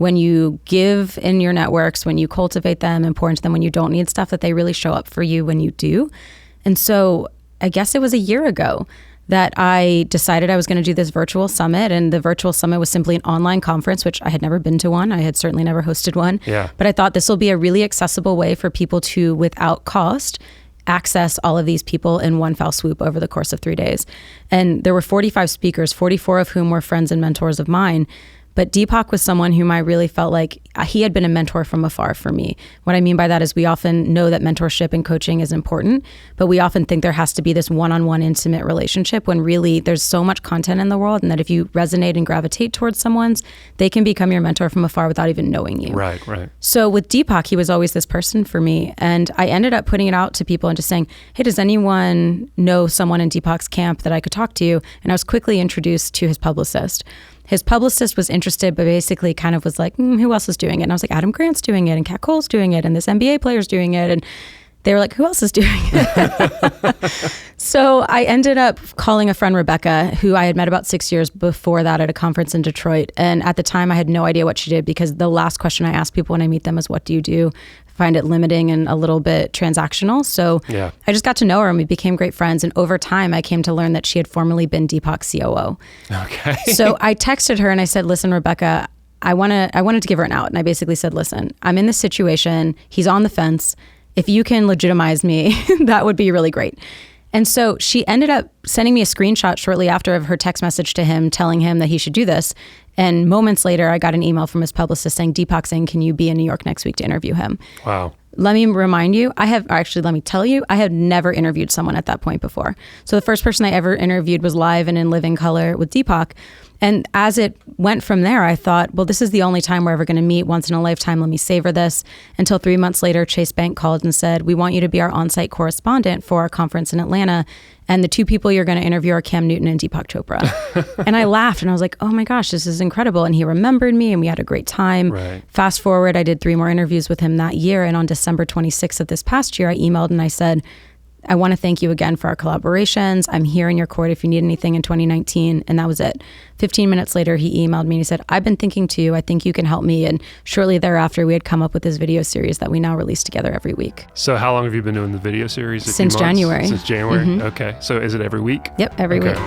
when you give in your networks, when you cultivate them and pour into them when you don't need stuff, that they really show up for you when you do. And so I guess it was a year ago that I decided I was going to do this virtual summit. And the virtual summit was simply an online conference, which I had never been to one. I had certainly never hosted one. Yeah. But I thought this will be a really accessible way for people to, without cost, access all of these people in one fell swoop over the course of 3 days. And there were 45 speakers, 44 of whom were friends and mentors of mine. But Deepak was someone whom I really felt like he had been a mentor from afar for me. What I mean by that is we often know that mentorship and coaching is important, but we often think there has to be this one-on-one intimate relationship when really there's so much content in the world, and that if you resonate and gravitate towards someone's, they can become your mentor from afar without even knowing you. Right. So with Deepak, he was always this person for me. And I ended up putting it out to people and just saying, hey, does anyone know someone in Deepak's camp that I could talk to? And I was quickly introduced to his publicist. His publicist was interested, but basically kind of was like, who else is doing it? And I was like, Adam Grant's doing it, and Kat Cole's doing it, and this NBA player's doing it. And they were like, who else is doing it? So I ended up calling a friend, Rebecca, who I had met about 6 years before that at a conference in Detroit. And at the time, I had no idea what she did, because the last question I ask people when I meet them is, what do you do? I find it limiting and a little bit transactional. So yeah. I just got to know her, and we became great friends. And over time, I came to learn that she had formerly been Deepak's COO. Okay. So I texted her and I said, listen, Rebecca, I wanted to give her an out. And I basically said, listen, I'm in this situation. He's on the fence. If you can legitimize me, that would be really great. And so she ended up sending me a screenshot shortly after of her text message to him, telling him that he should do this. And moments later, I got an email from his publicist saying, Deepak's saying, can you be in New York next week to interview him? Wow. Let me remind you, let me tell you, I had never interviewed someone at that point before. So the first person I ever interviewed was live and in living color with Deepak. And as it went from there, I thought, well, this is the only time we're ever going to meet, once in a lifetime. Let me savor this. Until 3 months later, Chase Bank called and said, we want you to be our on-site correspondent for our conference in Atlanta. And the two people you're going to interview are Cam Newton and Deepak Chopra. And I laughed and I was like, oh my gosh, this is incredible. And he remembered me and we had a great time. Right. Fast forward, I did 3 more interviews with him that year. And on December 26th of this past year, I emailed and I said, I want to thank you again for our collaborations. I'm here in your court if you need anything in 2019. And that was it. 15 minutes later, he emailed me and he said, I've been thinking too. I think you can help me. And shortly thereafter, we had come up with this video series that we now release together every week. So how long have you been doing the video series? Since January. Since January? Mm-hmm. Okay. So is it every week? Yep, every week.